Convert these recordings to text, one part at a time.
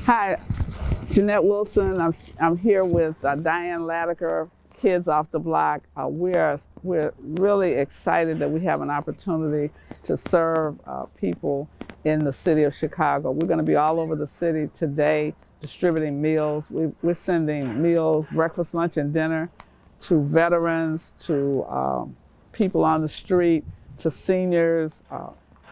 Hi, Jeanette Wilson. I'm here with Diane Latiker, Kids Off the Block. We're really excited that we have an opportunity to serve people in the city of Chicago. We're going to be all over the city today distributing meals. We're sending meals, breakfast, lunch, and dinner to veterans, to people on the street, to seniors.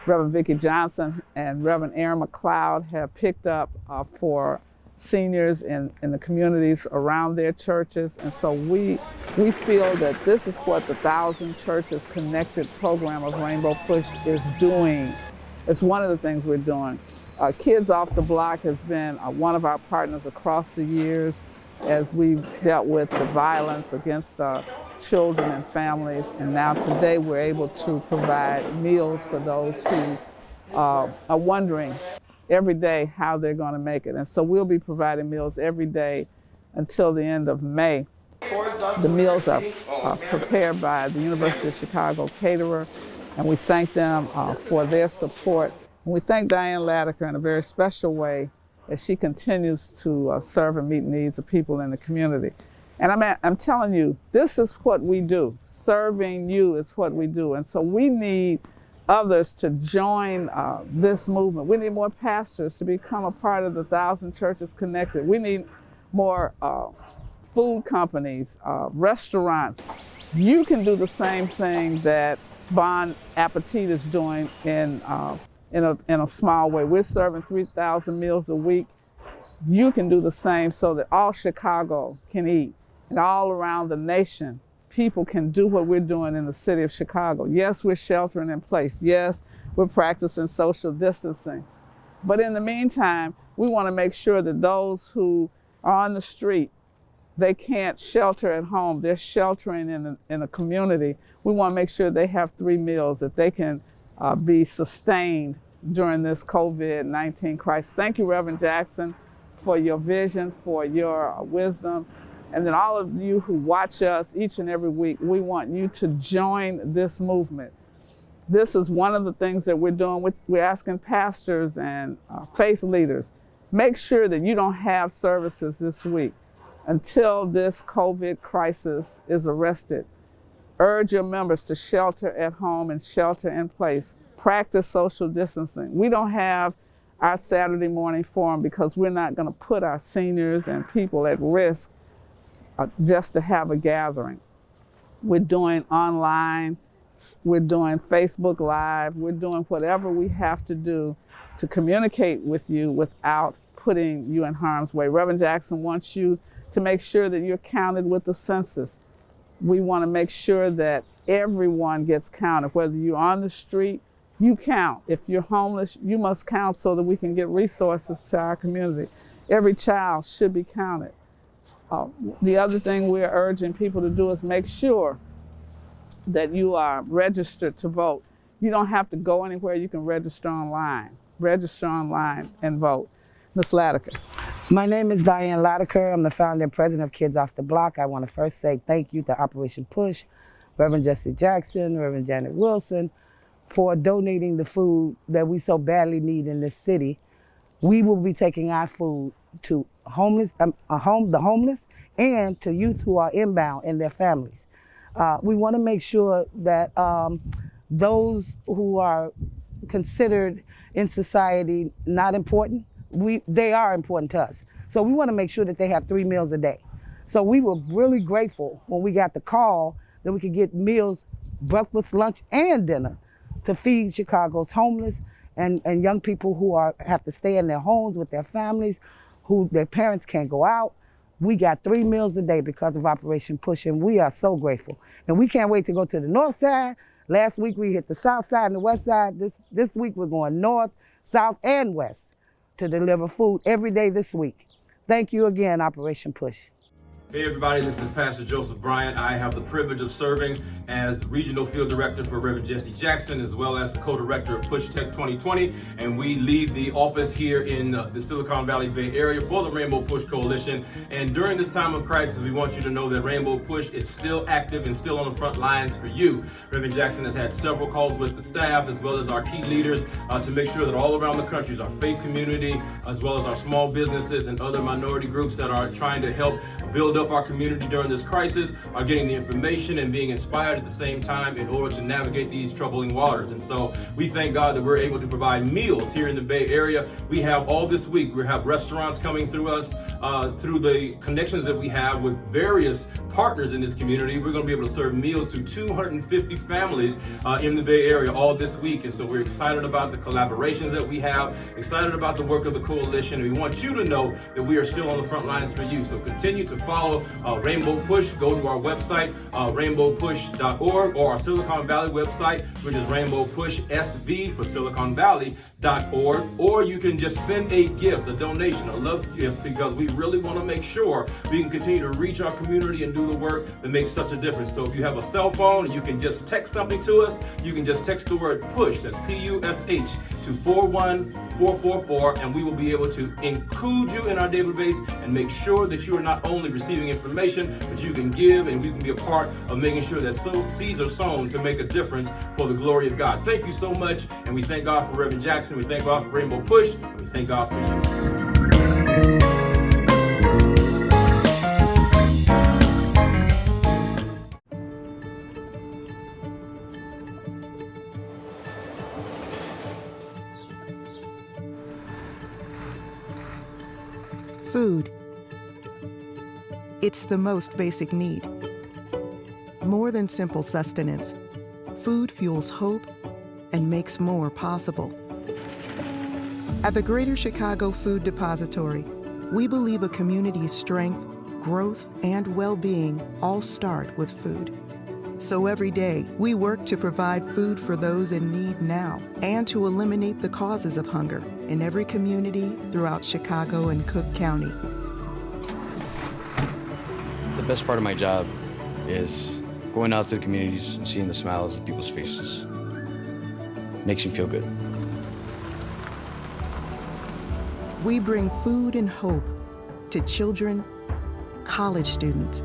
Reverend Vicki Johnson and Reverend Aaron McLeod have picked up for seniors in the communities around their churches. And so we feel that this is what the Thousand Churches Connected program of Rainbow Push is doing. It's one of the things we're doing. Kids Off the Block has been one of our partners across the years as we've dealt with the violence against children and families. And now today we're able to provide meals for those who are wondering every day how they're going to make it. And so we'll be providing meals every day until the end of May. The meals are prepared by the University of Chicago caterer, and we thank them for their support. And we thank Diane Latiker in a very special way as she continues to serve and meet needs of people in the community. And I'm telling you, this is what we do. Serving you is what we do. And so we need others to join this movement. We need more pastors to become a part of the Thousand Churches Connected. We need more food companies, restaurants. You can do the same thing that Bon Appetit is doing in a small way. We're serving 3,000 meals a week. You can do the same so that all Chicago can eat. And all around the nation, people can do what we're doing in the city of Chicago. Yes, we're sheltering in place. Yes, we're practicing social distancing. But in the meantime, we want to make sure that those who are on the street, they can't shelter at home. They're sheltering in a community. We want to make sure they have 3 meals, that they can be sustained during this COVID-19 crisis. Thank you, Reverend Jackson, for your vision, for your wisdom. And then all of you who watch us each and every week, we want you to join this movement. This is one of the things that we're doing. We're asking pastors and faith leaders, make sure that you don't have services this week until this COVID crisis is arrested. Urge your members to shelter at home and shelter in place. Practice social distancing. We don't have our Saturday morning forum because we're not going to put our seniors and people at risk just to have a gathering. We're doing online, we're doing Facebook Live, we're doing whatever we have to do to communicate with you without putting you in harm's way. Reverend Jackson wants you to make sure that you're counted with the census. We want to make sure that everyone gets counted. Whether you're on the street, you count. If you're homeless, you must count so that we can get resources to our community. Every child should be counted. The other thing we're urging people to do is make sure that you are registered to vote. You don't have to go anywhere. You can register online. Register online and vote. Ms. Latiker. My name is Diane Latiker. I'm the founder and president of Kids Off the Block. I want to first say thank you to Operation Push, Reverend Jesse Jackson, Reverend Janet Wilson, for donating the food that we so badly need in this city. We will be taking our food to the homeless and to youth who are inbound and their families. We want to make sure that those who are considered in society not important, they are important to us. So we want to make sure that they have 3 meals a day. So we were really grateful when we got the call that we could get meals, breakfast, lunch, and dinner to feed Chicago's homeless and young people who have to stay in their homes with their families, who their parents can't go out. We got 3 meals a day because of Operation Push, and we are so grateful. And we can't wait to go to the north side. Last week we hit the south side and the west side. This week we're going north, south, and west to deliver food every day this week. Thank you again, Operation Push. Hey everybody, this is Pastor Joseph Bryant. I have the privilege of serving as Regional Field Director for Reverend Jesse Jackson, as well as the Co-Director of Push Tech 2020, and we lead the office here in the Silicon Valley Bay Area for the Rainbow Push Coalition. And during this time of crisis, we want you to know that Rainbow Push is still active and still on the front lines for you. Reverend Jackson has had several calls with the staff, as well as our key leaders, to make sure that all around the country, our faith community, as well as our small businesses and other minority groups that are trying to help build up our community during this crisis, are getting the information and being inspired at the same time in order to navigate these troubling waters. And so we thank God that we're able to provide meals here in the Bay Area. We have all this week, we have restaurants coming through us, through the connections that we have with various partners in this community. We're going to be able to serve meals to 250 families in the Bay Area all this week. And so we're excited about the collaborations that we have, excited about the work of the coalition. And we want you to know that we are still on the front lines for you. So continue to follow Rainbow Push. Go to our website, rainbowpush.org, or our Silicon Valley website, which is rainbowpushsv for siliconvalley.org, or you can just send a gift, a donation, a love gift, because we really want to make sure we can continue to reach our community and do the work that makes such a difference. So if you have a cell phone, you can just text something to us. You can just text the word PUSH, that's P-U-S-H, to 41444, and we will be able to include you in our database and make sure that you are not only receiving information, but you can give, and we can be a part of making sure that seeds are sown to make a difference for the glory of God. Thank you so much, and we thank God for Reverend Jackson. We thank God for Rainbow Push. And we thank God for you. Food. It's the most basic need. More than simple sustenance, food fuels hope and makes more possible. At the Greater Chicago Food Depository, we believe a community's strength, growth, and well-being all start with food. So every day, we work to provide food for those in need now and to eliminate the causes of hunger in every community throughout Chicago and Cook County. The best part of my job is going out to the communities and seeing the smiles on people's faces. Makes me feel good. We bring food and hope to children, college students,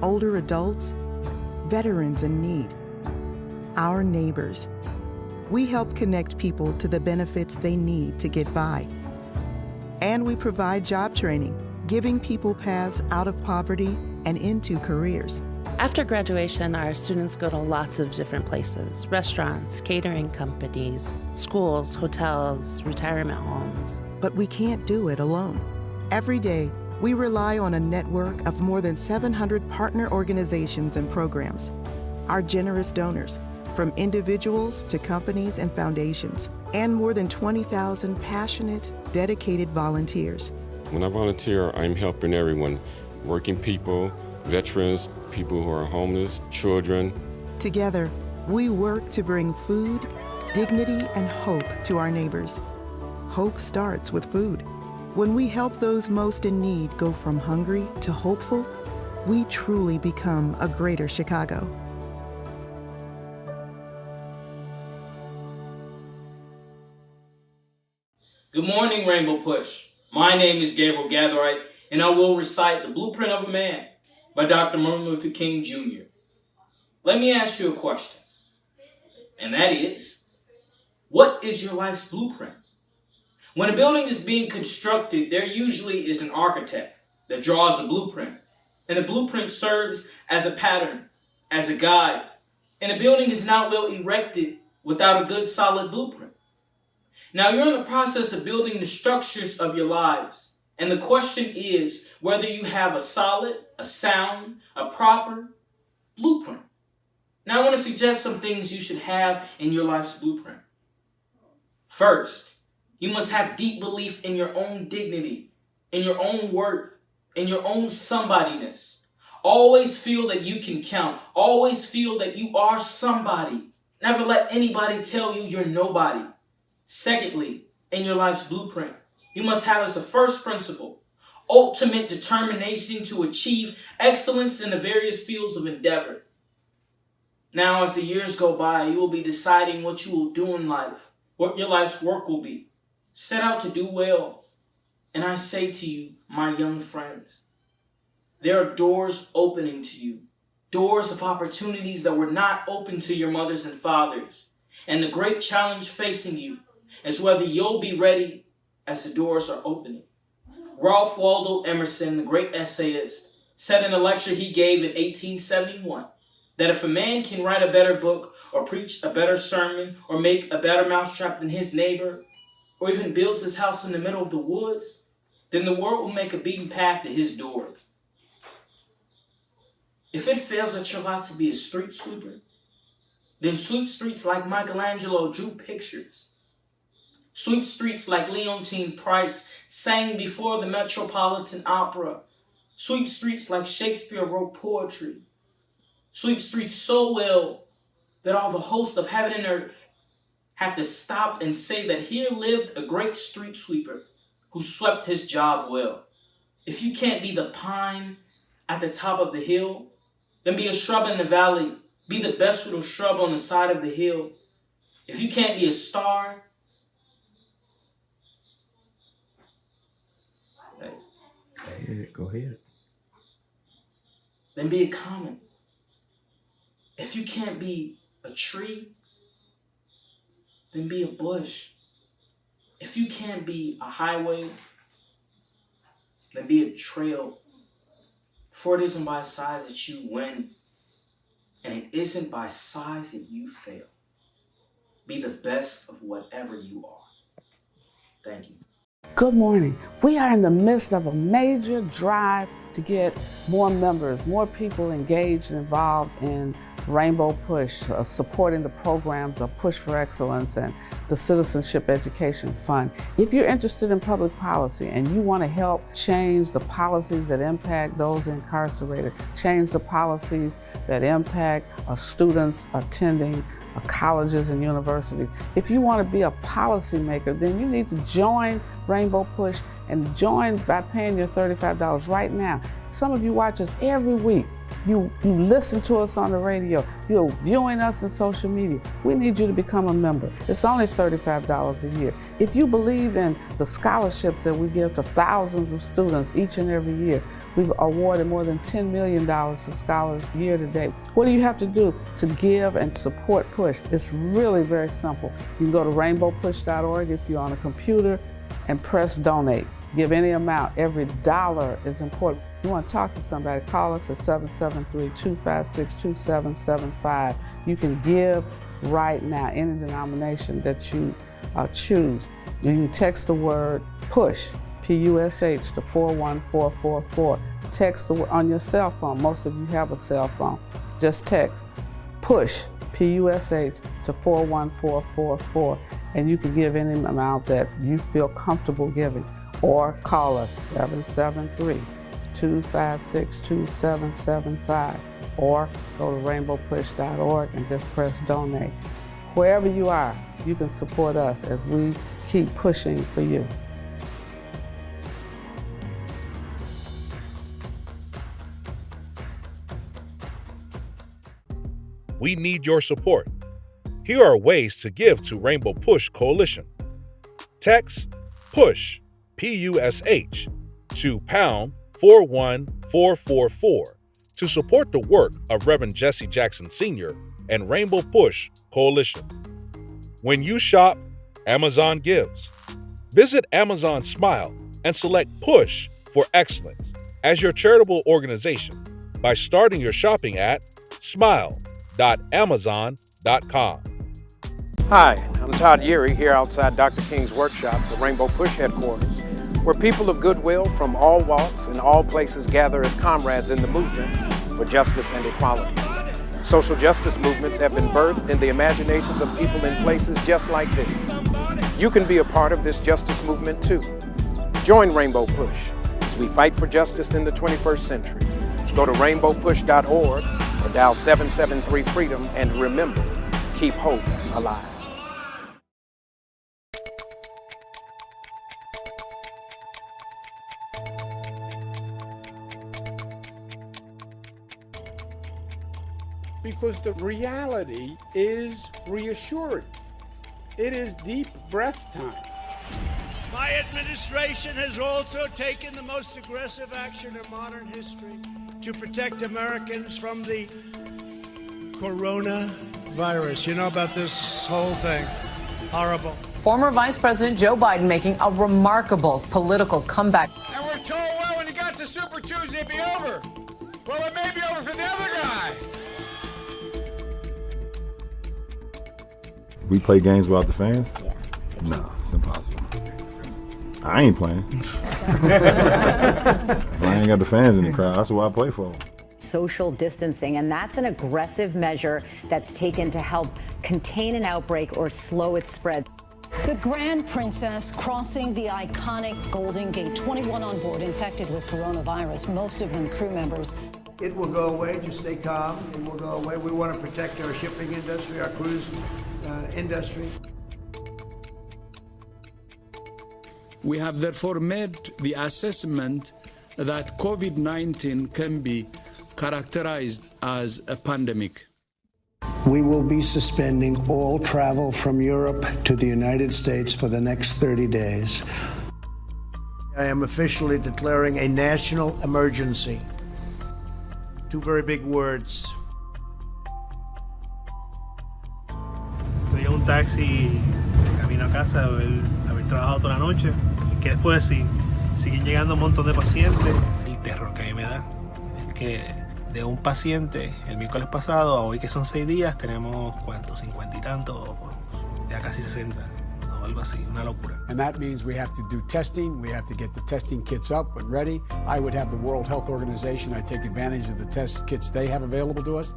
older adults, veterans in need, our neighbors. We help connect people to the benefits they need to get by. And we provide job training, giving people paths out of poverty and into careers. After graduation, our students go to lots of different places: restaurants, catering companies, schools, hotels, retirement homes. But we can't do it alone. Every day, we rely on a network of more than 700 partner organizations and programs. Our generous donors, from individuals to companies and foundations, and more than 20,000 passionate, dedicated volunteers. When I volunteer, I'm helping everyone: working people, veterans, people who are homeless, children. Together, we work to bring food, dignity, and hope to our neighbors. Hope starts with food. When we help those most in need go from hungry to hopeful, we truly become a greater Chicago. Good morning, Rainbow Push. My name is Gabriel Gatherite, and I will recite The Blueprint of a Man by Dr. Martin Luther King Jr. Let me ask you a question, and that is, what is your life's blueprint? When a building is being constructed, there usually is an architect that draws a blueprint, and the blueprint serves as a pattern, as a guide, and a building is not well erected without a good solid blueprint. Now you're in the process of building the structures of your lives, and the question is whether you have a solid, a sound, a proper blueprint. Now I want to suggest some things you should have in your life's blueprint. First, you must have deep belief in your own dignity, in your own worth, in your own somebodyness. Always feel that you can count. Always feel that you are somebody. Never let anybody tell you you're nobody. Secondly, in your life's blueprint, you must have as the first principle, ultimate determination to achieve excellence in the various fields of endeavor. Now, as the years go by, you will be deciding what you will do in life, what your life's work will be. Set out to do well. And I say to you, my young friends, there are doors opening to you, doors of opportunities that were not open to your mothers and fathers. And the great challenge facing you is whether you'll be ready as the doors are opening. Ralph Waldo Emerson, the great essayist, said in a lecture he gave in 1871 that if a man can write a better book or preach a better sermon or make a better mousetrap than his neighbor or even builds his house in the middle of the woods, then the world will make a beaten path to his door. If it fails at your lot to be a street sweeper, then sweep streets like Michelangelo drew pictures. Sweep streets like Leontine Price sang before the Metropolitan Opera. Sweep streets like Shakespeare wrote poetry. Sweep streets so well that all the hosts of heaven and earth have to stop and say that here lived a great street sweeper who swept his job well. If you can't be the pine at the top of the hill, then be a shrub in the valley. Be the best little shrub on the side of the hill. If you can't be a star, Go ahead. then be a comet. If you can't be a tree, then be a bush. If you can't be a highway, then be a trail. For it isn't by size that you win, and it isn't by size that you fail. Be the best of whatever you are. Thank you. Good morning. We are in the midst of a major drive to get more members, more people engaged and involved in Rainbow Push, supporting the programs of Push for Excellence and the Citizenship Education Fund. If you're interested in public policy and you want to help change the policies that impact those incarcerated, change the policies that impact students attending colleges and universities. If you want to be a policymaker, then you need to join Rainbow Push and join by paying your $35 right now. Some of you watch us every week. You listen to us on the radio. You're viewing us in social media. We need you to become a member. It's only $35 a year. If you believe in the scholarships that we give to thousands of students each and every year, we've awarded more than $10 million to scholars year to date. What do you have to do to give and support Push? It's really very simple. You can go to rainbowpush.org if you're on a computer and press donate. Give any amount. Every dollar is important. You want to talk to somebody, call us at 773-256-2775. You can give right now, any denomination that you choose. You can text the word PUSH, P-U-S-H, to 41444. Text on your cell phone. Most of you have a cell phone. Just text PUSH, P-U-S-H, to 41444, and you can give any amount that you feel comfortable giving. Or call us 773-256-2775, or go to rainbowpush.org and just press donate. Wherever you are, you can support us as we keep pushing for you. We need your support. Here are ways to give to Rainbow Push Coalition. Text PUSH, P-U-S-H, to pound 41444 to support the work of Reverend Jesse Jackson Sr. and Rainbow Push Coalition. When you shop, Amazon gives. Visit Amazon Smile and select Push for Excellence as your charitable organization by starting your shopping at smile.amazon.com. Hi, I'm Todd Yeary here outside Dr. King's workshop, the Rainbow Push headquarters, where people of goodwill from all walks and all places gather as comrades in the movement for justice and equality. Social justice movements have been birthed in the imaginations of people in places just like this. You can be a part of this justice movement too. Join Rainbow Push as we fight for justice in the 21st century. Go to rainbowpush.org or dial 773-FREEDOM and remember, keep hope alive. because the reality is reassuring. It is deep breath time. My administration has also taken the most aggressive action in modern history to protect Americans from the coronavirus. You know about this whole thing. Horrible. Former Vice President Joe Biden making a remarkable political comeback. And we're told, well, when you got to Super Tuesday, it'd be over. Well, it may be over for the other guy. We play games without the fans? Yeah. No, it's impossible. I ain't playing. I ain't got the fans in the crowd. That's what I play for. Social distancing, and that's an aggressive measure that's taken to help contain an outbreak or slow its spread. The Grand Princess crossing the iconic Golden Gate. 21 on board infected with coronavirus, most of them crew members. It will go away. Just stay calm. It will go away. We want to protect our shipping industry, our cruise industry. We have therefore made the assessment that COVID-19 can be characterized as a pandemic. We will be suspending all travel from Europe to the United States for the next 30 days. I am officially declaring a national emergency. Two very big words. Estoy en un taxi camino a casa, haber trabajado toda la noche. ¿Qué les puedo decir? Siguen llegando un montón de pacientes. El terror que a mí me da es que de un paciente el miércoles pasado a hoy, que son 6 días, tenemos ¿cuántos? 50 y tanto, ya casi 60 o algo así, una locura. And that means we have to do testing. We have to get the testing kits up and ready. I would have the World Health Organization. I'd take advantage of the test kits they have available to us.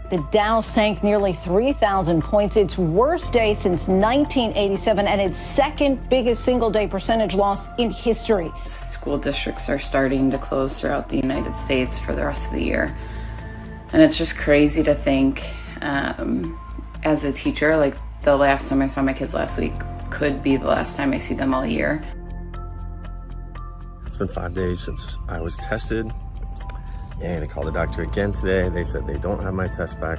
The Dow sank nearly 3,000 points, its worst day since 1987, and its second biggest single-day percentage loss in history. School districts are starting to close throughout the United States for the rest of the year. And it's just crazy to think, as a teacher, like the last time I saw my kids last week could be the last time I see them all year. It's been 5 days since I was tested. And I called the doctor again today. They said they don't have my test back.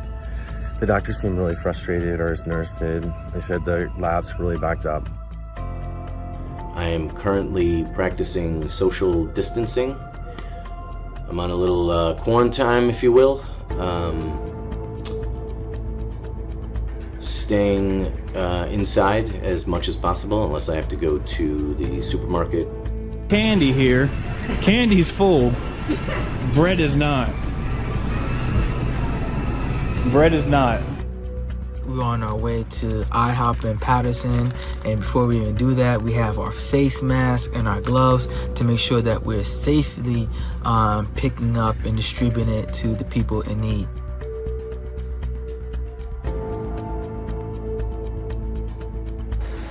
The doctor seemed really frustrated, or his nurse did. They said the lab's really backed up. I am currently practicing social distancing. I'm on a little quarantine, if you will. Staying inside as much as possible, unless I have to go to the supermarket. Candy here. Candy's full. Bread is not. Bread is not. We're on our way to IHOP in Patterson, and before we even do that, we have our face mask and our gloves to make sure that we're safely picking up and distributing it to the people in need.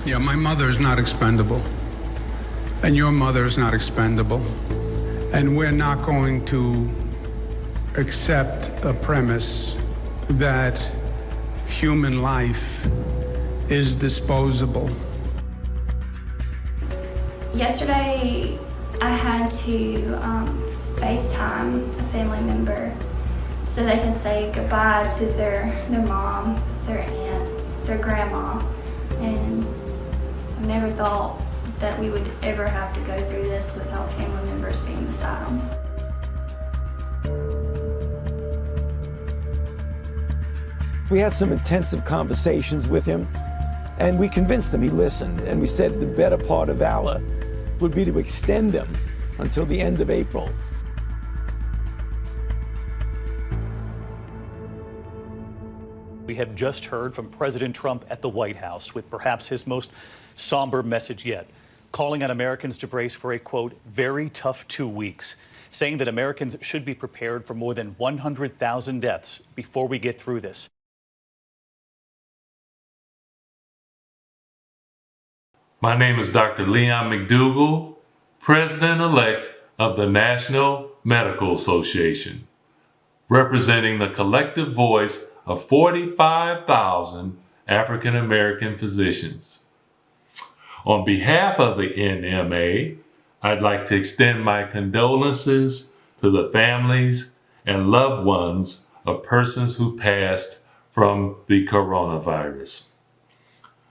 Yeah, my mother is not expendable. And your mother is not expendable. And we're not going to accept a premise that human life is disposable. Yesterday, I had to FaceTime a family member so they could say goodbye to their mom, their aunt, their grandma, and I never thought that we would ever have to go through this without family members being beside them. We had some intensive conversations with him, and we convinced him. He listened, and we said the better part of valor would be to extend them until the end of April. We have just heard from President Trump at the White House with perhaps his most somber message yet, calling on Americans to brace for a, quote, very tough 2 weeks, saying that Americans should be prepared for more than 100,000 deaths before we get through this. My name is Dr. Leon McDougall, President-elect of the National Medical Association, representing the collective voice of 45,000 African American physicians. On behalf of the NMA, I'd like to extend my condolences to the families and loved ones of persons who passed from the coronavirus.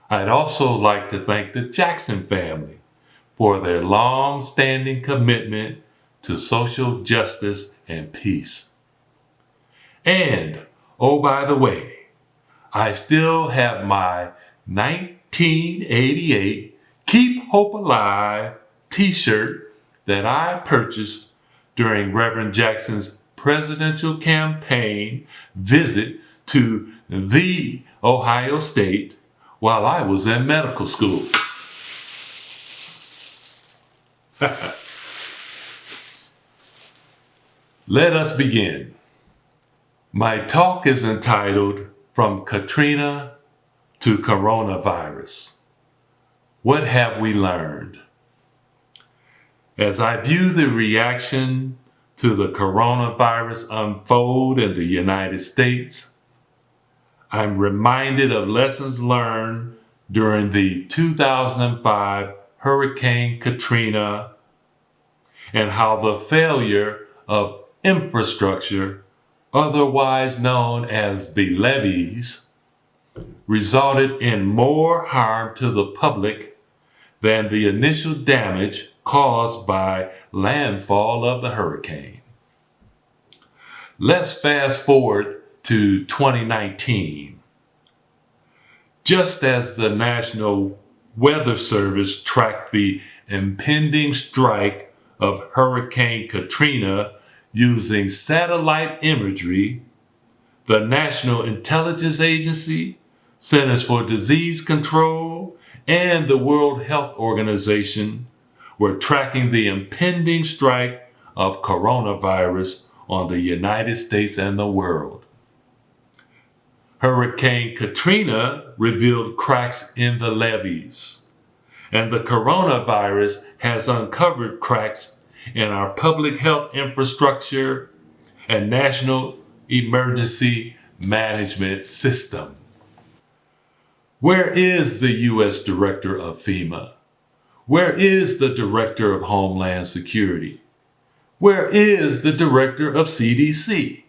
I'd also like to thank the Jackson family for their long-standing commitment to social justice and peace. And, oh, by the way, I still have my 1988 Keep Hope Alive t-shirt that I purchased during Reverend Jackson's presidential campaign visit to the Ohio State while I was in medical school. Let us begin. My talk is entitled From Katrina to Coronavirus. What have we learned? As I view the reaction to the coronavirus unfold in the United States, I'm reminded of lessons learned during the 2005 Hurricane Katrina and how the failure of infrastructure, otherwise known as the levees, resulted in more harm to the public than the initial damage caused by landfall of the hurricane. Let's fast forward to 2019. Just as the National Weather Service tracked the impending strike of Hurricane Katrina using satellite imagery, the National Intelligence Agency, Centers for Disease Control, and the World Health Organization were tracking the impending strike of coronavirus on the United States and the world. Hurricane Katrina revealed cracks in the levees, and the coronavirus has uncovered cracks in our public health infrastructure and national emergency management system. Where is the U.S. Director of FEMA? Where is the Director of Homeland Security? Where is the Director of CDC?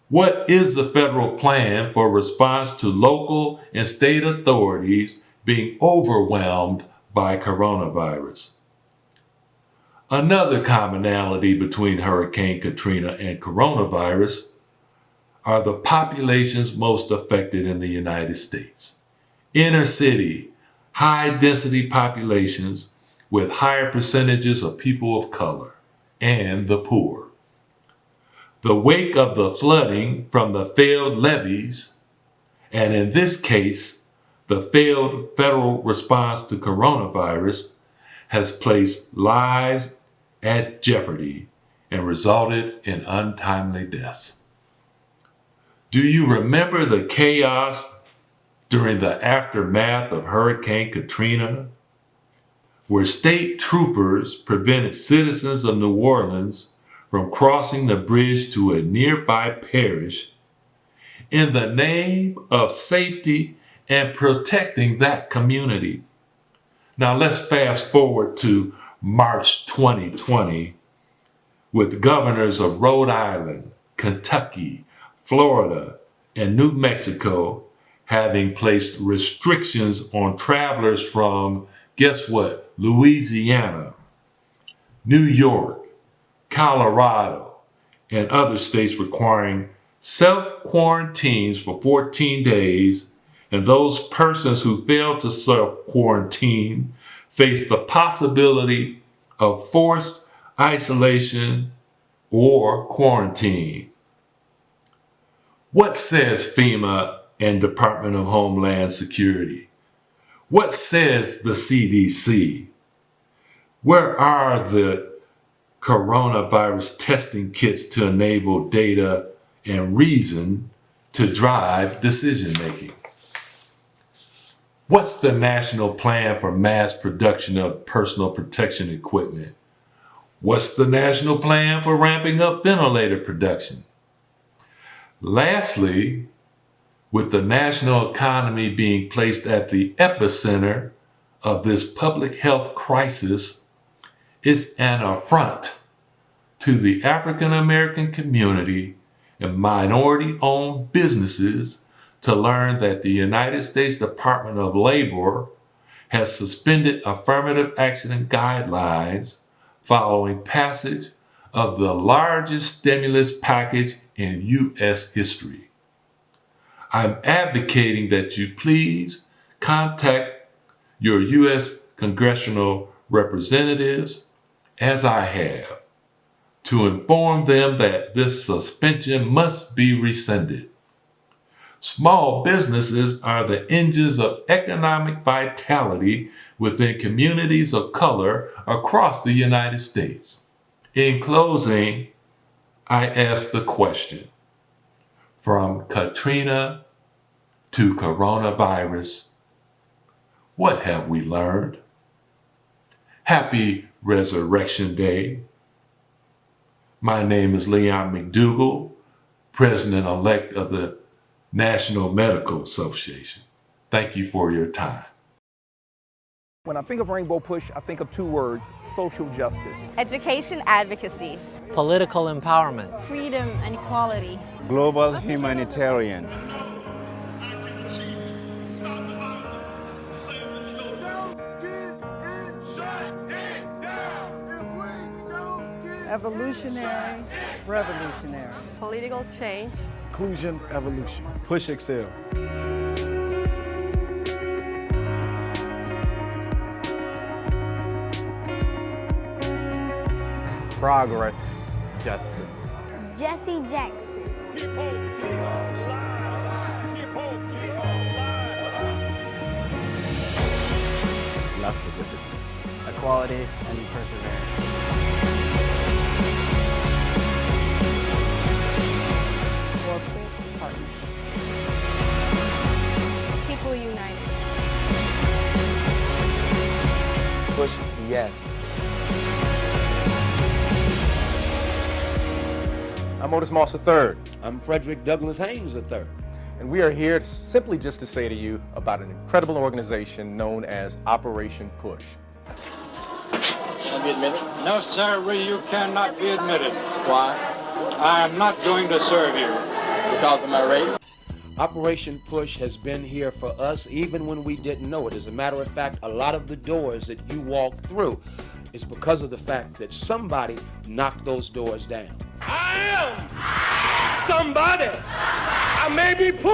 What is the federal plan for response to local and state authorities being overwhelmed by coronavirus? Another commonality between Hurricane Katrina and coronavirus are the populations most affected in the United States. Inner city, high-density populations with higher percentages of people of color and the poor. The wake of the flooding from the failed levees, and in this case, the failed federal response to coronavirus, has placed lives at jeopardy and resulted in untimely deaths. Do you remember the chaos during the aftermath of Hurricane Katrina, where state troopers prevented citizens of New Orleans from crossing the bridge to a nearby parish in the name of safety and protecting that community? Now let's fast forward to March 2020 with governors of Rhode Island, Kentucky, Florida, and New Mexico having placed restrictions on travelers from, guess what, Louisiana, New York, Colorado, and other states requiring self-quarantines for 14 days, and those persons who fail to self-quarantine face the possibility of forced isolation or quarantine. What says FEMA and Department of Homeland Security? What says the CDC? Where are the coronavirus testing kits to enable data and reason to drive decision-making? What's the national plan for mass production of personal protection equipment? What's the national plan for ramping up ventilator production? Lastly, with the national economy being placed at the epicenter of this public health crisis is an affront to the African American community and minority-owned businesses to learn that the United States Department of Labor has suspended affirmative action guidelines following passage of the largest stimulus package in U.S. history. I'm advocating that you please contact your U.S. congressional representatives, as I have, to inform them that this suspension must be rescinded. Small businesses are the engines of economic vitality within communities of color across the United States. In closing, I ask the question, from Katrina to coronavirus, what have we learned? Happy Resurrection Day. My name is Leon McDougall, President-elect of the National Medical Association. Thank you for your time. When I think of Rainbow Push, I think of two words: social justice. Education advocacy. Political empowerment. Freedom and equality. Global humanitarian. Evolutionary, revolutionary. Political change. Inclusion, evolution. Push Excel. Progress, justice. Jesse Jackson. Left for dissidence. Equality and perseverance. People united. Push yes. I'm Otis Moss III. I'm Frederick Douglass Haynes III. And we are here simply just to say to you about an incredible organization known as Operation Push. Can I be admitted? No, sir, you cannot be admitted. Why? I am not going to serve you. Because of my race? Operation Push has been here for us even when we didn't know it. As a matter of fact, a lot of the doors that you walk through is because of the fact that somebody knocked those doors down. I am somebody. I may be poor,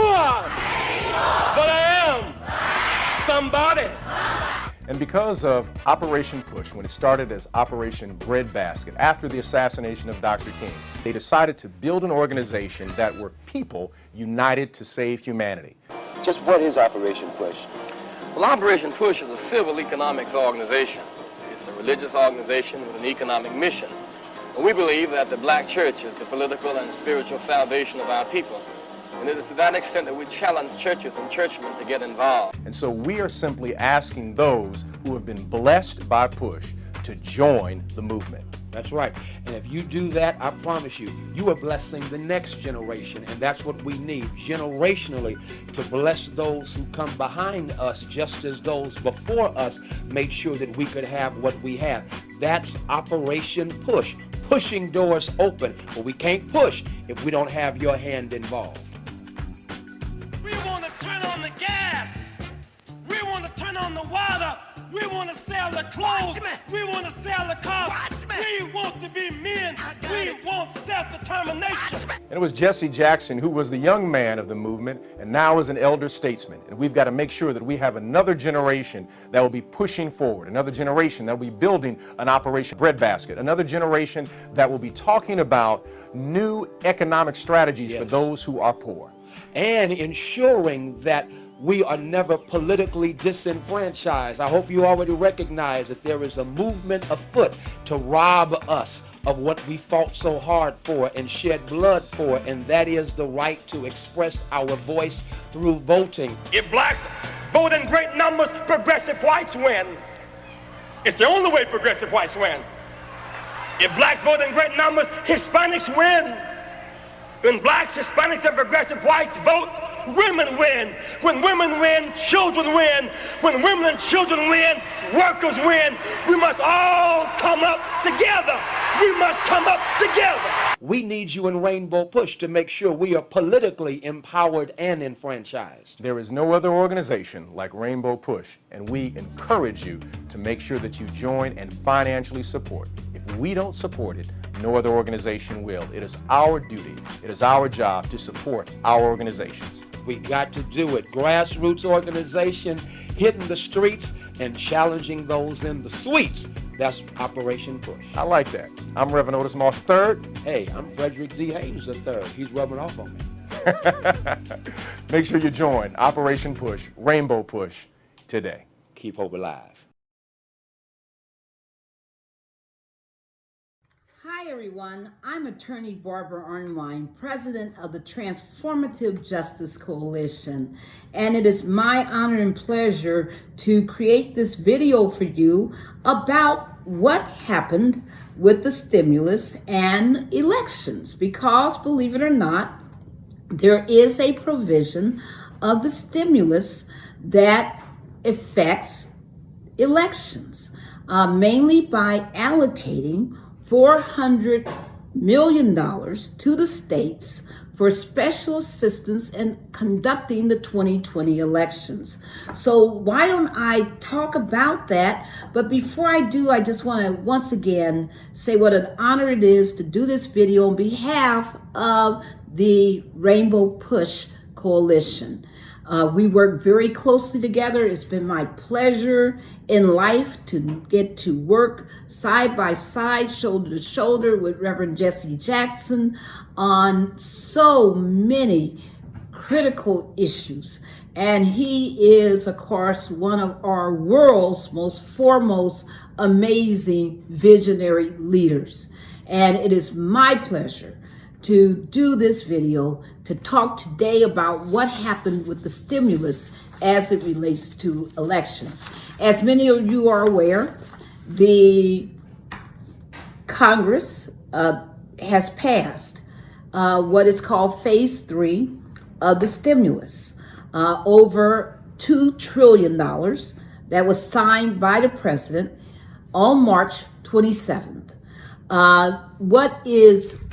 but I am somebody. And because of Operation Push, when it started as Operation Breadbasket, after the assassination of Dr. King, they decided to build an organization that were people united to save humanity. Just what is Operation Push? Well, Operation Push is a civil economics organization. It's a religious organization with an economic mission. And we believe that the black church is the political and spiritual salvation of our people. And it is to that extent that we challenge churches and churchmen to get involved. And so we are simply asking those who have been blessed by Push to join the movement. That's right. And if you do that, I promise you, you are blessing the next generation. And that's what we need, generationally, to bless those who come behind us, just as those before us made sure that we could have what we have. That's Operation Push, pushing doors open. But we can't push if we don't have your hand involved. We want to turn on the gas. We want to turn on the water. We want to sell the clothes. We want to sell the cars. We want to be men. We want self-determination. And it was Jesse Jackson who was the young man of the movement and now is an elder statesman. And we've got to make sure that we have another generation that will be pushing forward, another generation that will be building an Operation Breadbasket, another generation that will be talking about new economic strategies for those who are poor. And ensuring that we are never politically disenfranchised. I hope you already recognize that there is a movement afoot to rob us of what we fought so hard for and shed blood for, and that is the right to express our voice through voting. If blacks vote in great numbers, progressive whites win. It's the only way progressive whites win. If blacks vote in great numbers, Hispanics win. When blacks, Hispanics, and progressive whites vote, women win. When women win, children win. When women and children win, workers win. We must all come up together. We must come up together. We need you in Rainbow Push to make sure we are politically empowered and enfranchised. There is no other organization like Rainbow Push, and we encourage you to make sure that you join and financially support. If we don't support it, no other organization will. It is our duty, it is our job to support our organizations. We got to do it. Grassroots organization, hitting the streets and challenging those in the suites. That's Operation Push. I like that. I'm Reverend Otis Moss III. Hey, I'm Frederick D. Haynes III. He's rubbing off on me. Make sure you join Operation Push, Rainbow Push, today. Keep hope alive. Hi everyone, I'm attorney Barbara Arnwine, president of the Transformative Justice Coalition, and it is my honor and pleasure to create this video for you about what happened with the stimulus and elections, because believe it or not, there is a provision of the stimulus that affects elections, mainly by allocating $400 million to the states for special assistance in conducting the 2020 elections. So why don't I talk about that? But before I do, I just want to once again say what an honor it is to do this video on behalf of the Rainbow Push Coalition. We work very closely together. It's been my pleasure in life to get to work side by side, shoulder to shoulder with Reverend Jesse Jackson on so many critical issues. And he is, of course, one of our world's most foremost amazing visionary leaders. And it is my pleasure to do this video to talk today about what happened with the stimulus as it relates to elections. As many of you are aware, the Congress has passed what is called Phase 3 of the stimulus, over $2 trillion that was signed by the president on March 27th. What is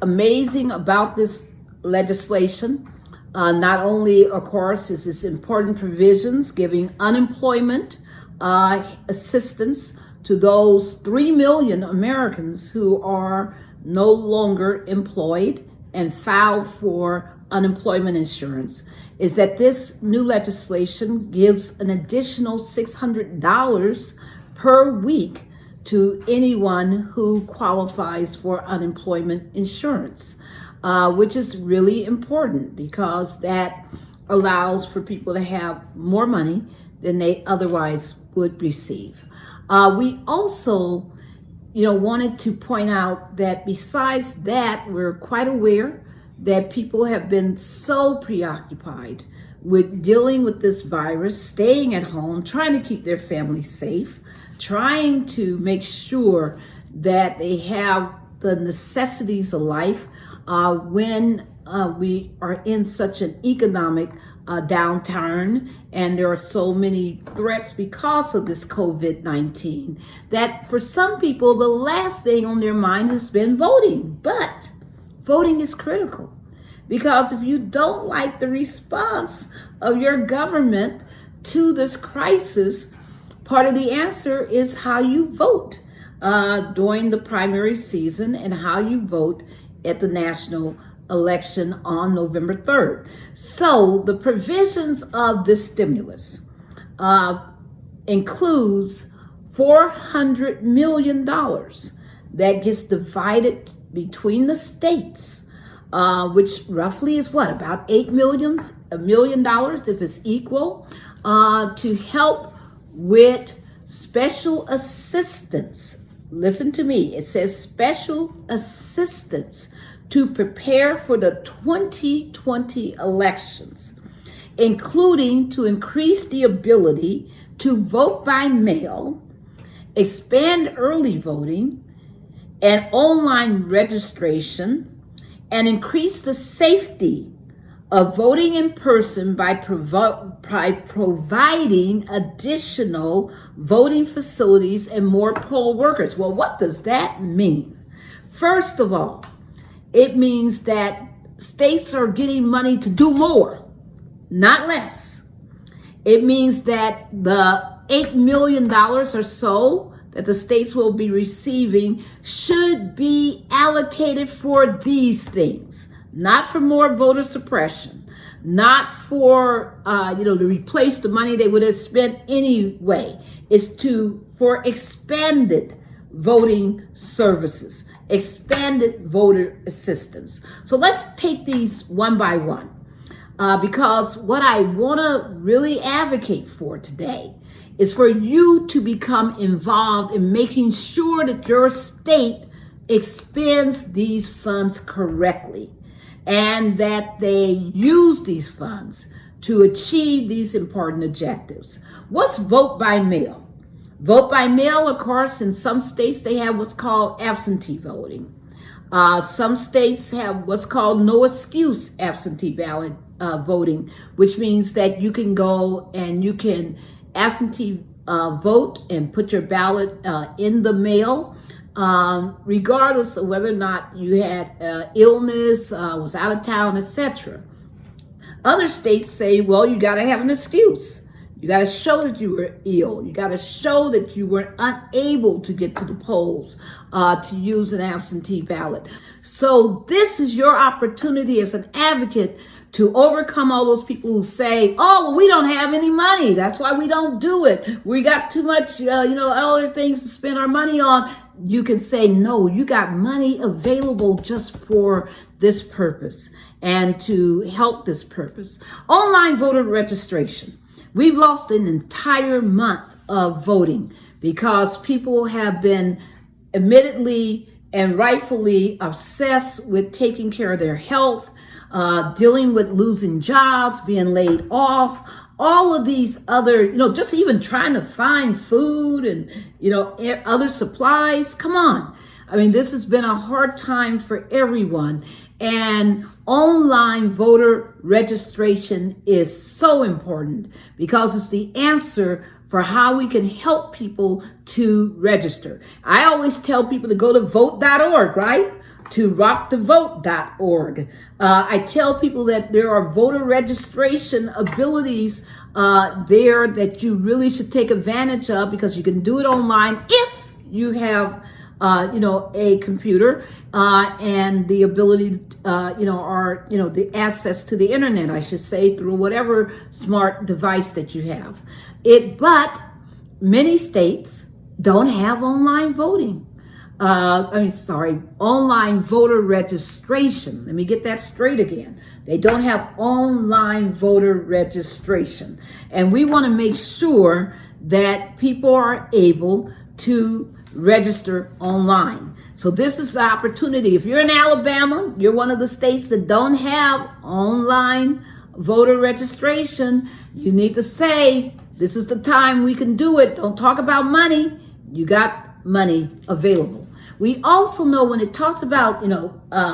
amazing about this legislation, not only, of course, is this important provisions giving unemployment assistance to those 3 million Americans who are no longer employed and filed for unemployment insurance, is that this new legislation gives an additional $600 per week to anyone who qualifies for unemployment insurance, which is really important because that allows for people to have more money than they otherwise would receive. We also, wanted to point out that besides that, we're quite aware that people have been so preoccupied with dealing with this virus, staying at home, trying to keep their families safe, trying to make sure that they have the necessities of life when we are in such an economic downturn, and there are so many threats because of this COVID-19, that for some people, the last thing on their mind has been voting. But voting is critical, because if you don't like the response of your government to this crisis, part of the answer is how you vote during the primary season and how you vote at the national election on November 3rd. So the provisions of this stimulus includes $400 million that gets divided between the states, which roughly is what, about $1 million if it's equal, to help with special assistance. Listen to me, it says special assistance to prepare for the 2020 elections, including to increase the ability to vote by mail, expand early voting and online registration, and increase the safety of voting in person by providing additional voting facilities and more poll workers. Well, what does that mean? First of all, it means that states are getting money to do more, not less. It means that the $8 million or so that the states will be receiving should be allocated for these things, not for more voter suppression, not for, to replace the money they would have spent anyway. It's for expanded voting services, expanded voter assistance. So let's take these one by one, because what I want to really advocate for today is for you to become involved in making sure that your state expends these funds correctly and that they use these funds to achieve these important objectives. What's vote by mail? Vote by mail, of course, in some states they have what's called absentee voting. Some states have what's called no excuse absentee ballot voting, which means that you can go and you can absentee vote and put your ballot in the mail, regardless of whether or not you had illness, was out of town, etc. Other states say, well, you got to have an excuse. You got to show that you were ill. You got to show that you were unable to get to the polls to use an absentee ballot. So this is your opportunity as an advocate to overcome all those people who say, oh, well, we don't have any money. That's why we don't do it. We got too much, other things to spend our money on. You can say, no, you got money available just for this purpose and to help this purpose. Online voter registration. We've lost an entire month of voting because people have been admittedly and rightfully obsessed with taking care of their health, dealing with losing jobs, being laid off, all of these other, just even trying to find food and, other supplies. Come on. I mean, this has been a hard time for everyone. And online voter registration is so important because it's the answer for how we can help people to register. I always tell people to go to vote.org, right? To rockthevote.org. I tell people that there are voter registration abilities there that you really should take advantage of because you can do it online if you have a computer and the ability, the access to the internet, I should say, through whatever smart device that you have. But many states don't have online voting. Online voter registration. Let me get that straight again. They don't have online voter registration. And we want to make sure that people are able to register online. So this is the opportunity. If you're in Alabama, you're one of the states that don't have online voter registration, you need to say, this is the time we can do it. Don't talk about money. You got money available. We also know when it talks about,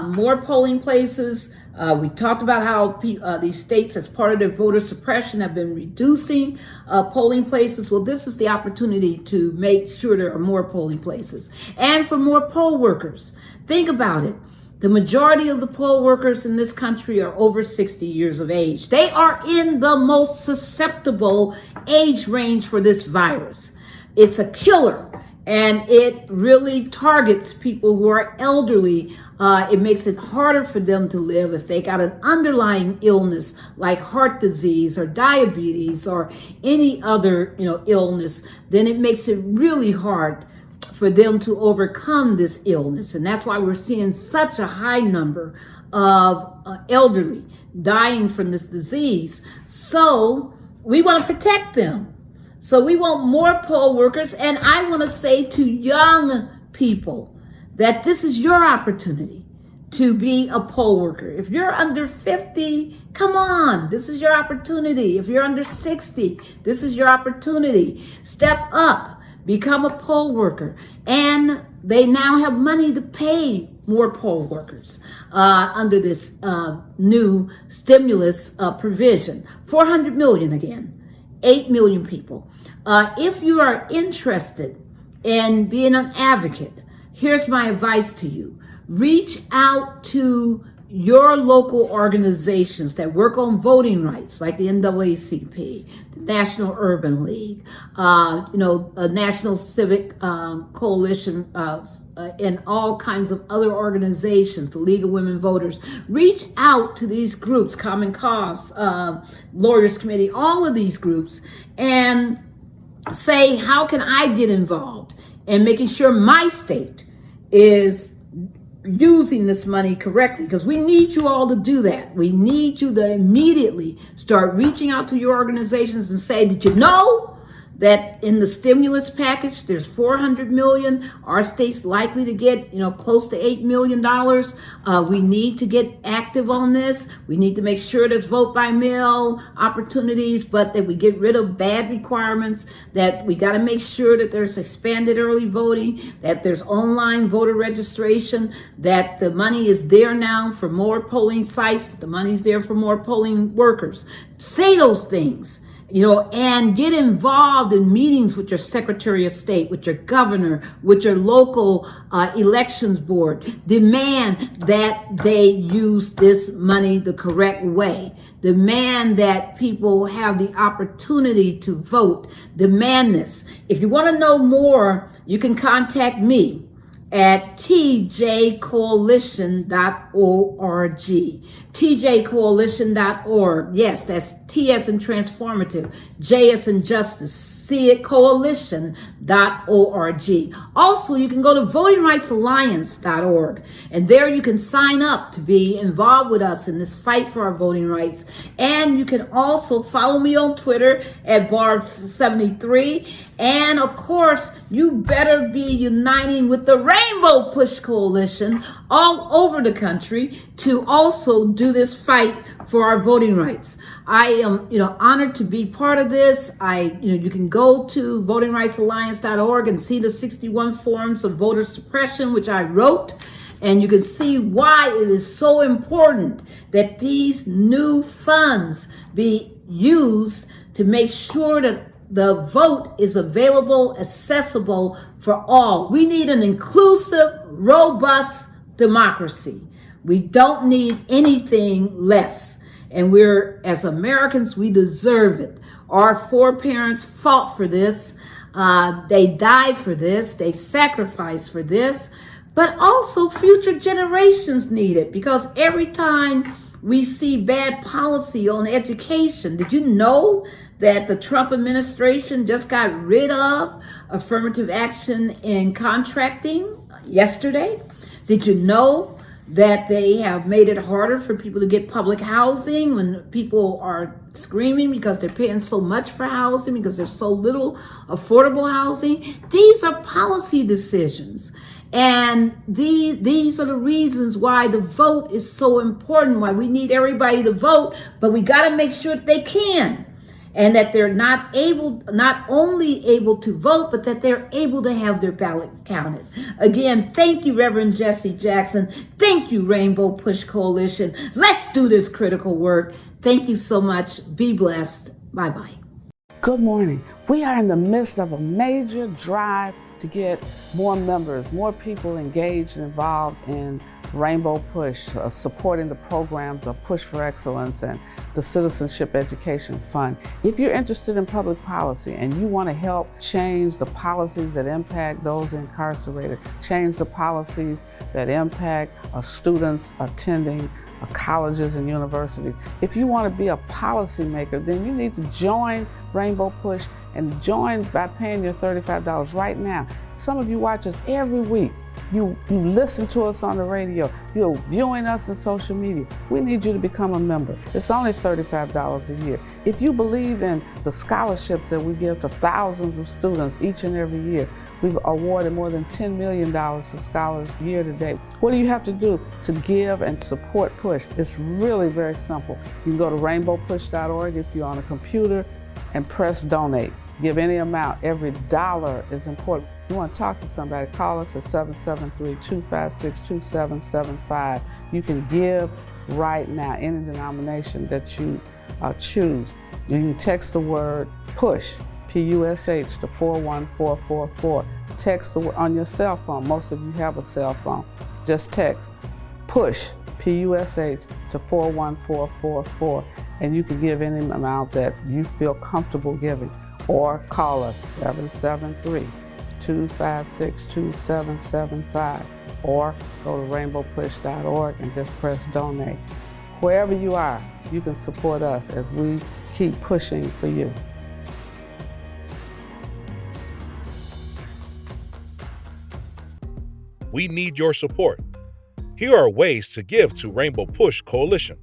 more polling places, we talked about how these states, as part of their voter suppression, have been reducing polling places. Well, this is the opportunity to make sure there are more polling places and for more poll workers. Think about it. The majority of the poll workers in this country are over 60 years of age. They are in the most susceptible age range for this virus. It's a killer. And it really targets people who are elderly. It makes it harder for them to live if they got an underlying illness like heart disease or diabetes or any other, illness. Then it makes it really hard for them to overcome this illness. And that's why we're seeing such a high number of elderly dying from this disease. So we want to protect them. So we want more poll workers, and I want to say to young people that this is your opportunity to be a poll worker. If you're under 50, come on, this is your opportunity. If you're under 60, this is your opportunity. Step up, become a poll worker, and they now have money to pay more poll workers under this new stimulus provision. 400 million again, 8 million people. If you are interested in being an advocate, here's my advice to you. Reach out to your local organizations that work on voting rights, like the NAACP, the National Urban League, a National Civic Coalition, and all kinds of other organizations, the League of Women Voters. Reach out to these groups, Common Cause, Lawyers Committee, all of these groups, and say, how can I get involved in making sure my state is using this money correctly? Because we need you all to do that. We need you to immediately start reaching out to your organizations and say, did you know that in the stimulus package there's 400 million? Our state's likely to get close to $8 million. We need to get active on this. We need to make sure there's vote by mail opportunities, but that we get rid of bad requirements, that we got to make sure that there's expanded early voting, that there's online voter registration, that the money is there now for more polling sites, that the money's there for more polling workers. Say those things. And get involved in meetings with your Secretary of State, with your governor, with your local elections board. Demand that they use this money the correct way. Demand that people have the opportunity to vote. Demand this. If you want to know more, you can contact me at tjcoalition.org. tjcoalition.org. Yes, that's T as in transformative, J as in justice, C at coalition.org. Also, you can go to votingrightsalliance.org, and there you can sign up to be involved with us in this fight for our voting rights. And you can also follow me on Twitter at Barb73. And of course, you better be uniting with the Rainbow Push Coalition all over the country to also do this fight for our voting rights. I am, honored to be part of this. You can go to votingrightsalliance.org and see the 61 forms of voter suppression, which I wrote. And you can see why it is so important that these new funds be used to make sure that the vote is available, accessible for all. We need an inclusive, robust democracy. We don't need anything less. And as Americans, we deserve it. Our foreparents fought for this. They died for this. They sacrificed for this. But also future generations need it, because every time we see bad policy on education, did you know that the Trump administration just got rid of affirmative action in contracting yesterday? Did you know that they have made it harder for people to get public housing when people are screaming because they're paying so much for housing, because there's so little affordable housing? These are policy decisions. And these are the reasons why the vote is so important, why we need everybody to vote, but we got to make sure that they can. And that they're not only able to vote, but that they're able to have their ballot counted. Again, thank you, Reverend Jesse Jackson. Thank you, Rainbow Push Coalition. Let's do this critical work. Thank you so much. Be blessed. Bye-bye. Good morning. We are in the midst of a major drive to get more members, more people engaged and involved in Rainbow Push, supporting the programs of Push for Excellence and the Citizenship Education Fund. If you're interested in public policy and you want to help change the policies that impact those incarcerated, change the policies that impact students attending colleges and universities, if you want to be a policymaker, then you need to join Rainbow Push and join by paying your $35 right now. Some of you watch us every week. You listen to us on the radio. You're viewing us in social media. We need you to become a member. It's only $35 a year. If you believe in the scholarships that we give to thousands of students each and every year, we've awarded more than $10 million to scholars year to date. What do you have to do to give and support Push? It's really very simple. You can go to rainbowpush.org if you're on a computer and press donate. Give any amount. Every dollar is important. You want to talk to somebody, call us at 773-256-2775. You can give right now, any denomination that you choose. You can text the word PUSH, P-U-S-H, to 41444. Text on your cell phone. Most of you have a cell phone. Just text PUSH, P-U-S-H, to 41444, and you can give any amount that you feel comfortable giving. Or call us 773-256-2775, or go to rainbowpush.org and just press donate. Wherever you are, you can support us as we keep pushing for you. We need your support. Here are ways to give to Rainbow Push Coalition.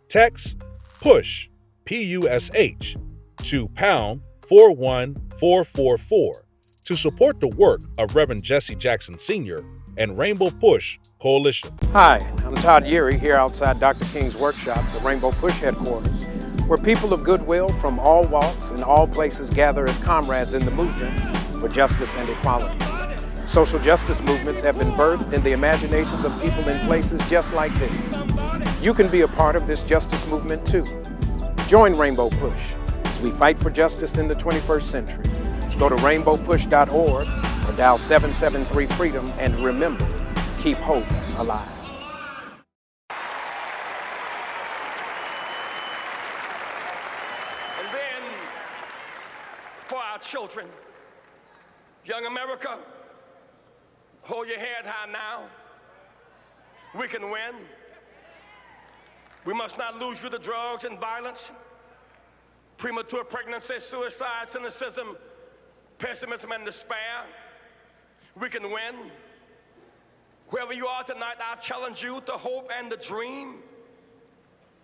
Text PUSH, P-U-S-H, to pound 41444 to support the work of Reverend Jesse Jackson Sr. and Rainbow Push Coalition. Hi, I'm Todd Yeary here outside Dr. King's workshop, the Rainbow Push headquarters, where people of goodwill from all walks and all places gather as comrades in the movement for justice and equality. Social justice movements have been birthed in the imaginations of people in places just like this. You can be a part of this justice movement too. Join Rainbow Push as we fight for justice in the 21st century. Go to rainbowpush.org or dial 773-FREEDOM, and remember, keep hope alive. And then for our children, young America, hold your head high now. We can win. We must not lose you to drugs and violence, premature pregnancy, suicide, cynicism, pessimism, and despair. We can win. Wherever you are tonight, I challenge you to hope and to dream.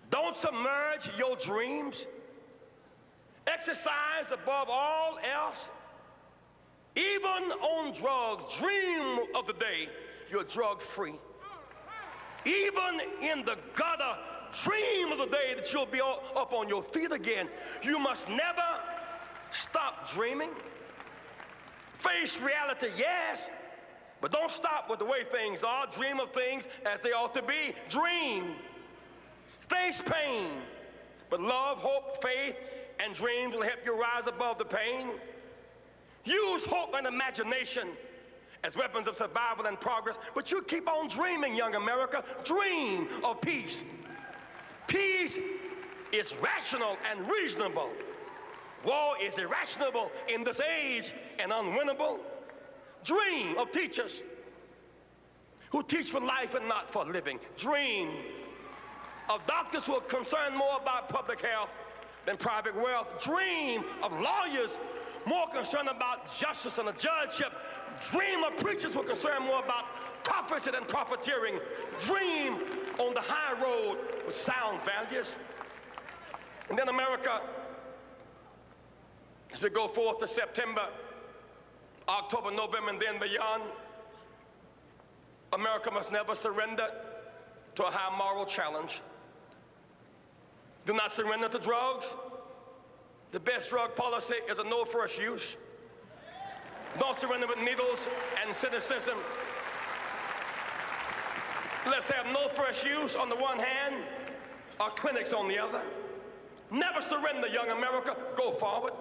Don't submerge your dreams. Exercise above all else. Even on drugs, dream of the day you're drug-free. Even in the gutter, dream of the day that you'll be up on your feet again. You must never stop dreaming. Face reality, yes, but don't stop with the way things are. Dream of things as they ought to be. Dream. Face pain, but love, hope, faith, and dreams will help you rise above the pain. Use hope and imagination as weapons of survival and progress, but you keep on dreaming, young America. Dream of peace. Peace is rational and reasonable. War is irrational in this age and unwinnable. Dream of teachers who teach for life and not for living. Dream of doctors who are concerned more about public health than private wealth. Dream of lawyers more concerned about justice and a judgeship. Dream of preachers who are concerned more about prophecy than profiteering. Dream on the high road with sound values. And then America, as we go forth to September, October, November, and then beyond, America must never surrender to a high moral challenge. Do not surrender to drugs. The best drug policy is a no first use. Don't surrender with needles and cynicism. Let's have no first use on the one hand, or clinics on the other. Never surrender, young America. Go forward.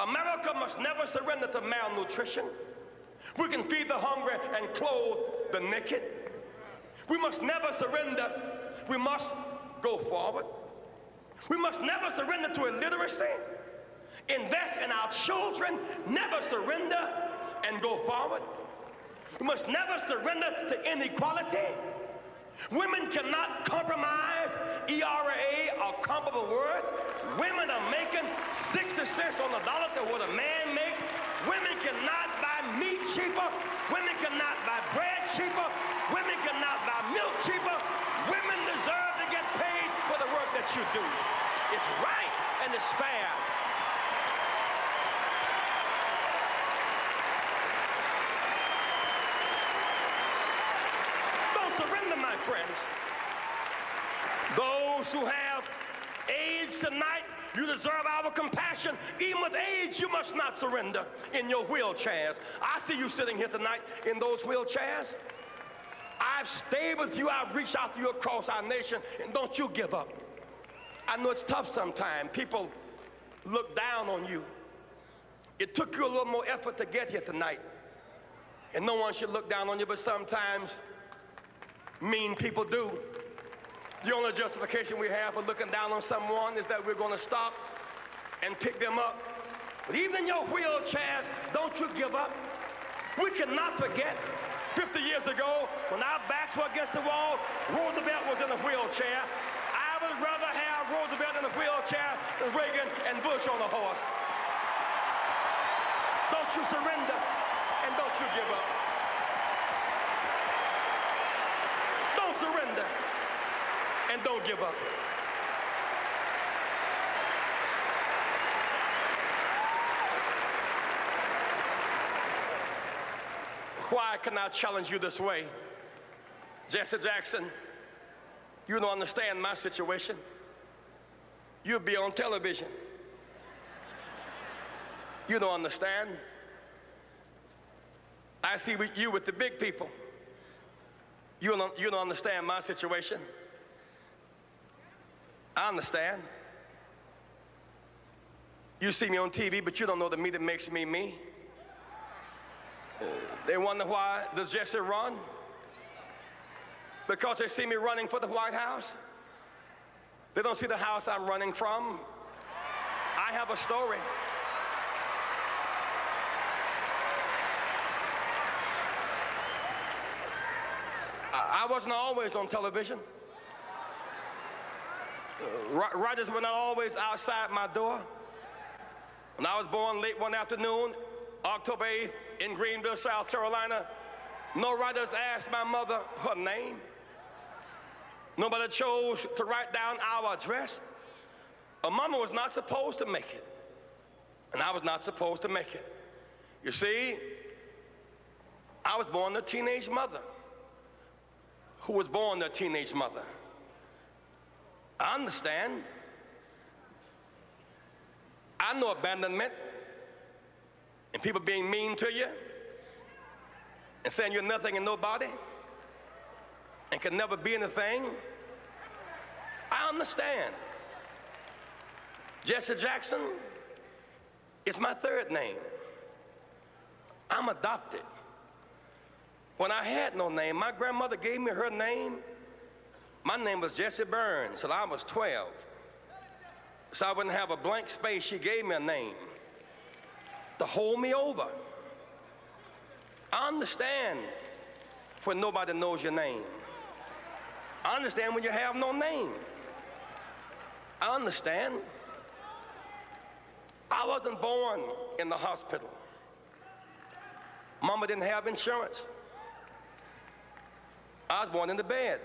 America must never surrender to malnutrition. We can feed the hungry and clothe the naked. We must never surrender. We must go forward. We must never surrender to illiteracy. Invest in our children. Never surrender and go forward. We must never surrender to inequality. Women cannot compromise ERA or comparable word. Women are making 60 cents on the dollar to what a man makes. Women cannot buy meat cheaper. Women cannot buy bread cheaper. Women cannot buy milk cheaper. Women deserve to get paid for the work that you do. It's right and it's fair. Don't surrender, my friends. Those who have AIDS tonight, You deserve our compassion. Even with age, you must not surrender in your wheelchairs. I see you sitting here tonight in those wheelchairs. I've stayed with you. I've reached out to you across our nation, and don't you give up. I know it's tough sometimes. People look down on you. It took you a little more effort to get here tonight. And no one should look down on you, but sometimes mean people do. The only justification we have for looking down on someone is that we're going to stop and pick them up. But even in your wheelchairs, don't you give up. We cannot forget 50 years ago when our backs were against the wall, Roosevelt was in a wheelchair. I would rather have Roosevelt in a wheelchair than Reagan and Bush on a horse. Don't you surrender and don't you give up. Don't surrender and don't give up. Why can I challenge you this way? Jesse Jackson, you don't understand my situation. You'll be on television. You don't understand. I see you with the big people. You don't understand my situation. I understand. You see me on TV, but you don't know the me that makes me me. They wonder why does Jesse run? Because they see me running for the White House. They don't see the house I'm running from. I have a story. I wasn't always on television. Writers were not always outside my door. When I was born late one afternoon, October 8th, in Greenville, South Carolina, no writers asked my mother her name. Nobody chose to write down our address. A mama was not supposed to make it, and I was not supposed to make it. You see, I was born to a teenage mother who was born to a teenage mother. I understand. I know abandonment and people being mean to you and saying you're nothing and nobody and can never be anything. I understand. Jesse Jackson is my third name. I'm adopted. When I had no name, my grandmother gave me her name. My name was Jesse Burns till I was 12. So I wouldn't have a blank space. She gave me a name to hold me over. I understand when nobody knows your name. I understand when you have no name. I understand. I wasn't born in the hospital. Mama didn't have insurance. I was born in the bed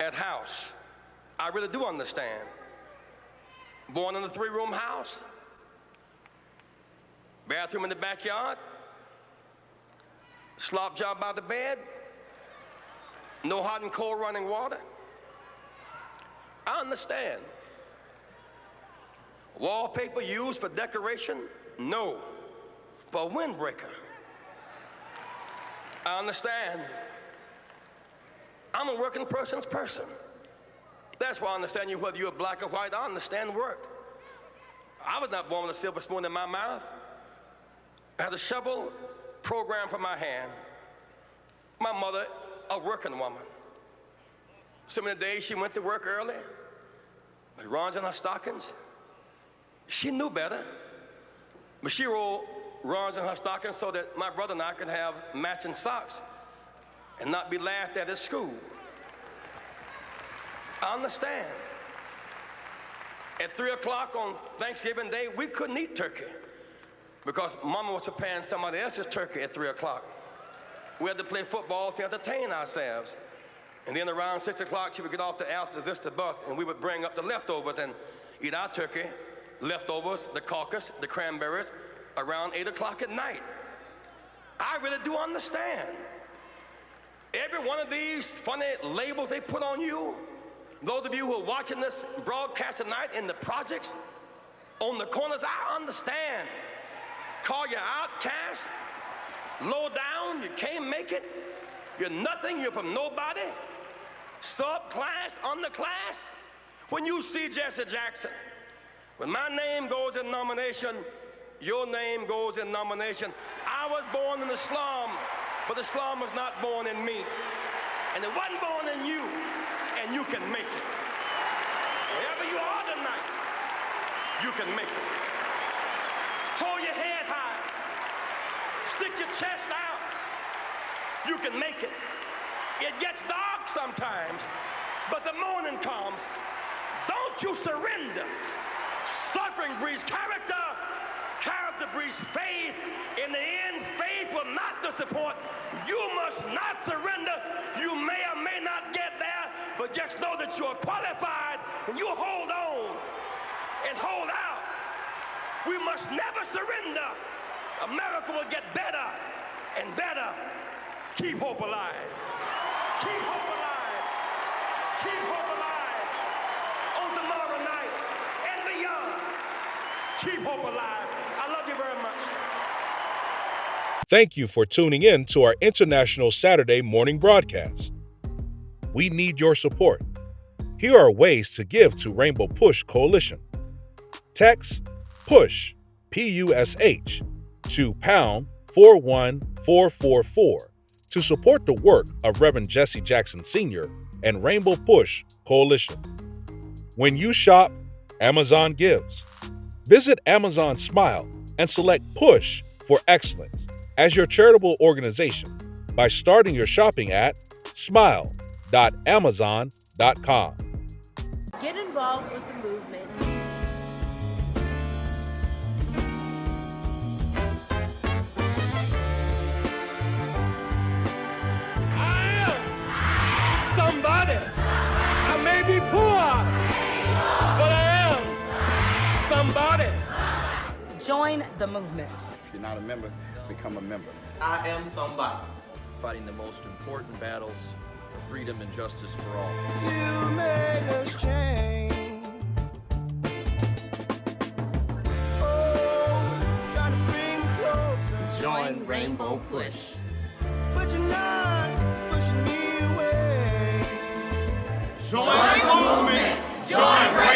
at house. I really do understand. Born in a 3-room house, bathroom in the backyard, slop job by the bed, no hot and cold running water. I understand. Wallpaper used for decoration? No, for a windbreaker. I understand. I'm a working person's person. That's why I understand you, whether you're black or white. I understand work. I was not born with a silver spoon in my mouth. I had a shovel programmed for my hand. My mother, a working woman. Some of the days she went to work early, with runs in her stockings. She knew better, but she rolled runs in her stockings so that my brother and I could have matching socks and not be laughed at school. I understand. At 3 o'clock on Thanksgiving Day, we couldn't eat turkey because Mama was preparing somebody else's turkey at 3 o'clock. We had to play football to entertain ourselves. And then around 6 o'clock, she would get off the Alta Vista bus and we would bring up the leftovers and eat our turkey, leftovers, the caucus, the cranberries, around 8 o'clock at night. I really do understand. Every one of these funny labels they put on you, Those of you who are watching this broadcast tonight in the projects, on the corners, I understand. Call you outcast, low down, you can't make it, you're nothing, you're from nobody, subclass, underclass. When you see Jesse Jackson, when my name goes in nomination, your name goes in nomination. I was born in the slum, but the slum was not born in me. And it wasn't born in you, and you can make it. Wherever you are tonight, you can make it. Hold your head high. Stick your chest out. You can make it. It gets dark sometimes, but the morning comes. Don't you surrender. Suffering breeds character. Character breeds faith. In the end, faith will not disappoint. You must not surrender. You may or may not get there, but just know that you're qualified, and you hold on and hold out. We must never surrender. America will get better and better. Keep hope alive. Keep hope alive. Keep hope alive. On tomorrow night and beyond. Keep hope alive. I love you very much. Thank you for tuning in to our International Saturday morning broadcast. We need your support. Here are ways to give to Rainbow Push Coalition. Text PUSH, P-U-S-H, to pound 41444 to support the work of Reverend Jesse Jackson Sr. and Rainbow Push Coalition. When you shop, Amazon gives. Visit Amazon Smile and select Push for Excellence as your charitable organization by starting your shopping at smile.amazon.com. Get involved with the movement. Somebody. I may be poor, but I am somebody. Join the movement. If you're not a member, become a member. I am somebody. Fighting the most important battles for freedom and justice for all. You made us change. Oh, trying to bring closer. Join Rainbow Push. But you're not pushing me away. Join the movement. Join Rainbow